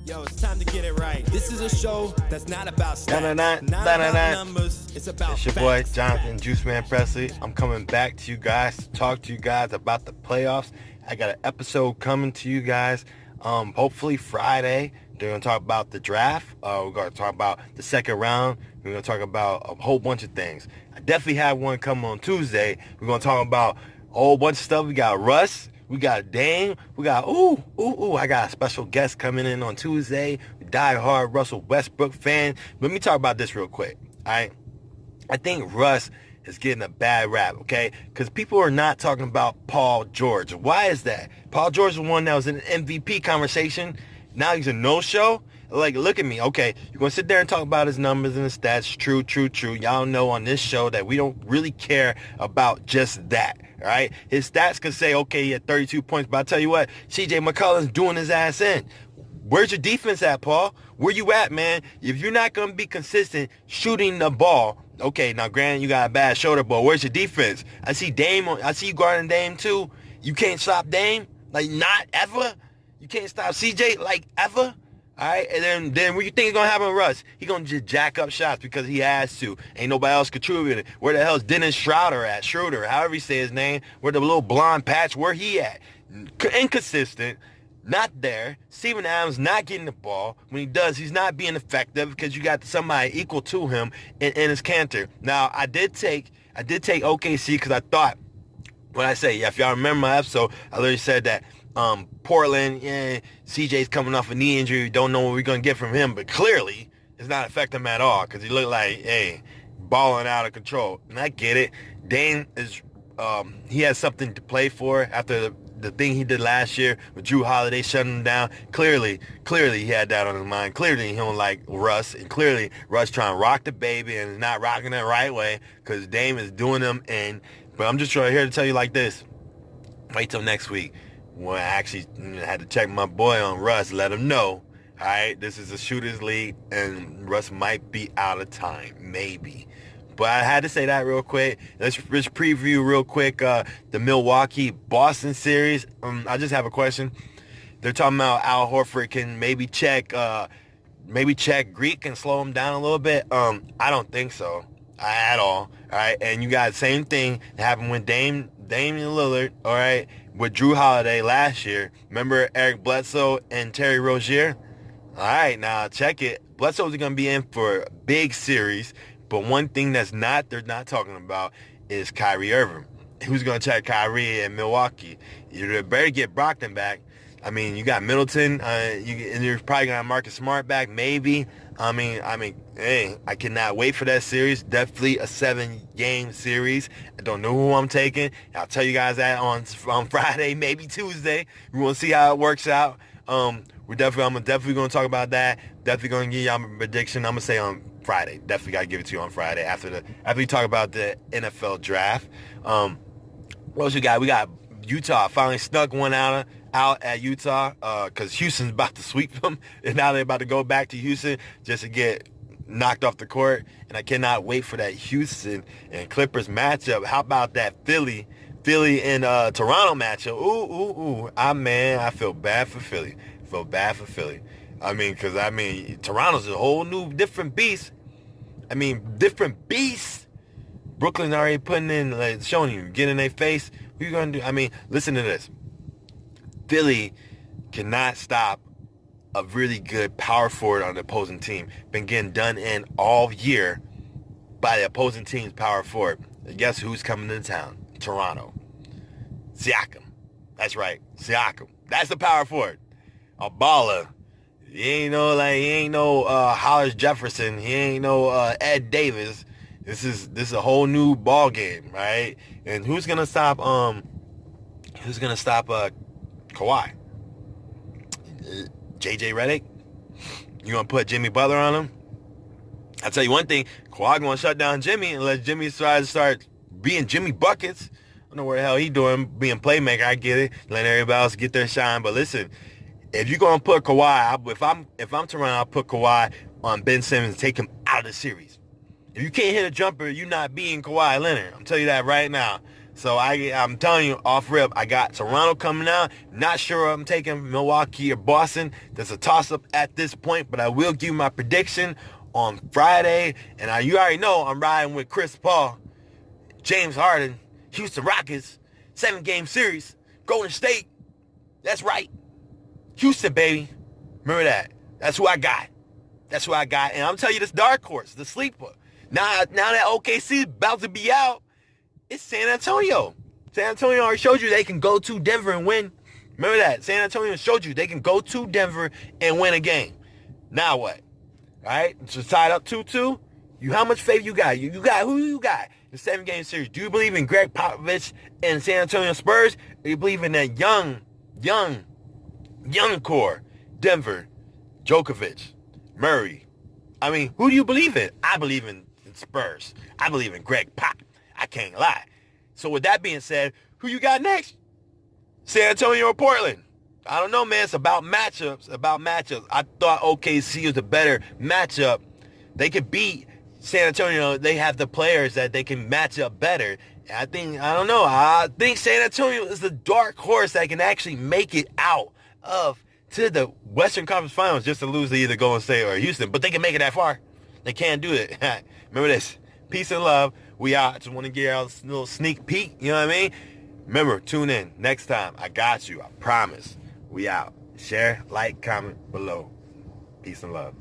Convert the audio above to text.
Yo, it's time to get it right. This is a show that's not about stats, not about numbers. It's about It's your boy, Jonathan Juice Man Presley. I'm coming back to you guys to talk to you guys about the playoffs. I got an episode coming to you guys, hopefully Friday. They're going to talk about the draft. We're going to talk about the second round. We're going to talk about a whole bunch of things. I definitely have one coming on Tuesday. We're going to talk about a whole bunch of stuff. We got Russ. We got Dame. We got, I got a special guest coming in on Tuesday. Die-hard Russell Westbrook fan. Let me talk about this real quick, all right? I think Russ is getting a bad rap, okay? Because people are not talking about Paul George. Why is that? Paul George is the one that was in an MVP conversation. Now he's a no-show? Like, look at me. Okay, you're going to sit there and talk about his numbers and his stats. True. Y'all know on this show that we don't really care about just that, all right? His stats could say, okay, he had 32 points, but I'll tell you what, C.J. McCollum's doing his ass in. Where's your defense at, Paul? Where you at, man? If you're not going to be consistent shooting the ball, okay, now granted you got a bad shoulder, but where's your defense? I see you guarding Dame too. You can't stop Dame? Like, not ever? You can't stop CJ, like, ever? All right, and then what you think is going to happen with Russ? He going to just jack up shots because he has to. Ain't nobody else contributing. Where the hell's Dennis Schroeder, however you say his name, where the little blonde patch, where he at? Inconsistent, not there. Steven Adams not getting the ball. When he does, he's not being effective because you got somebody equal to him in his Cantor. Now, I did take OKC because I thought, when I say, if y'all remember my episode, I literally said that Portland, CJ's coming off a knee injury. Don't know what we're going to get from him, but clearly it's not affecting him at all because he looked like, hey, balling out of control. And I get it. Dame is, he has something to play for after the thing he did last year with Drew Holiday shutting him down. Clearly he had that on his mind. Clearly he don't like Russ, and clearly Russ trying to rock the baby and is not rocking it the right way because Dame is doing him in. But I'm just here to tell you like this. Wait till next week. Well, I actually had to check my boy on Russ, let him know, all right, this is a shooters league, and Russ might be out of time, maybe. But I had to say that real quick. Let's preview real quick the Milwaukee-Boston series. I just have a question. They're talking about Al Horford can maybe check Greek and slow him down a little bit. I don't think so at all right? And you got the same thing that happened with Damian Lillard, all right, with Drew Holiday last year. Remember Eric Bledsoe and Terry Rozier? All right, now check it. Bledsoe's going to be in for a big series, but one thing they're not talking about is Kyrie Irving. Who's going to check Kyrie in Milwaukee? You better get Brockton back. I mean, you got Middleton, and you're probably going to have Marcus Smart back, maybe. I mean, hey, I cannot wait for that series. Definitely a 7-game series. I don't know who I'm taking. I'll tell you guys that on Friday, maybe Tuesday. We want to see how it works out. I'm definitely going to talk about that. Definitely going to give y'all a prediction. I'm going to say on Friday. Definitely got to give it to you on Friday after we talk about the NFL draft. What else we got? We got Utah finally snuck one out at Utah because Houston's about to sweep them, and now they're about to go back to Houston just to get knocked off the court. And I cannot wait for that Houston and Clippers matchup. How about that Philly and Toronto matchup? Ooh. I feel bad for Philly. Because Toronto's a whole new different beast. Brooklyn already putting in, like, showing you, getting in their face. What you gonna do? Listen to this. Philly cannot stop a really good power forward on the opposing team. Been getting done in all year by the opposing team's power forward. And guess who's coming to town? Toronto. Siakam. That's right. Siakam. That's the power forward. A baller. He ain't no Hollis Jefferson. He ain't no Ed Davis. This is a whole new ball game, right? And who's gonna stop Kawhi? JJ Redick? You gonna put Jimmy Butler on him? I'll tell you one thing, Kawhi gonna shut down Jimmy and let Jimmy try to start being Jimmy Buckets. I don't know what the hell he doing, being playmaker, I get it. Letting everybody else get their shine. But listen, if you're gonna put Kawhi, if I'm Toronto, I'll put Kawhi on Ben Simmons and take him out of the series. If you can't hit a jumper, you're not beating Kawhi Leonard. I'm telling you that right now. So I'm telling you off rip, I got Toronto coming out. Not sure I'm taking Milwaukee or Boston. There's a toss-up at this point, but I will give you my prediction on Friday. And you already know I'm riding with Chris Paul, James Harden, Houston Rockets, 7-game series, Golden State. That's right. Houston, baby. Remember that. That's who I got. That's who I got. And I'm telling you this dark horse, the sleeper. Now that OKC is about to be out, it's San Antonio. San Antonio already showed you they can go to Denver and win. Remember that. San Antonio showed you they can go to Denver and win a game. Now what? All right? So tied up 2-2. How much faith you got? You got who you got? The 7-game series. Do you believe in Greg Popovich and San Antonio Spurs? Or do you believe in that young core? Denver, Djokovic, Murray. I mean, who do you believe in? I believe in Spurs. I believe in Greg Pop. I can't lie. So with that being said, who you got next? San Antonio or Portland? I don't know, man. It's about matchups. I thought OKC was a better matchup. They could beat San Antonio. They have the players that they can match up better. I think San Antonio is the dark horse that can actually make it out to the Western Conference Finals just to lose to either Golden State or Houston. But they can make it that far. They can't do it. Remember this. Peace and love. We out. Just want to give y'all a little sneak peek. You know what I mean? Remember, tune in next time. I got you. I promise. We out. Share, like, comment below. Peace and love.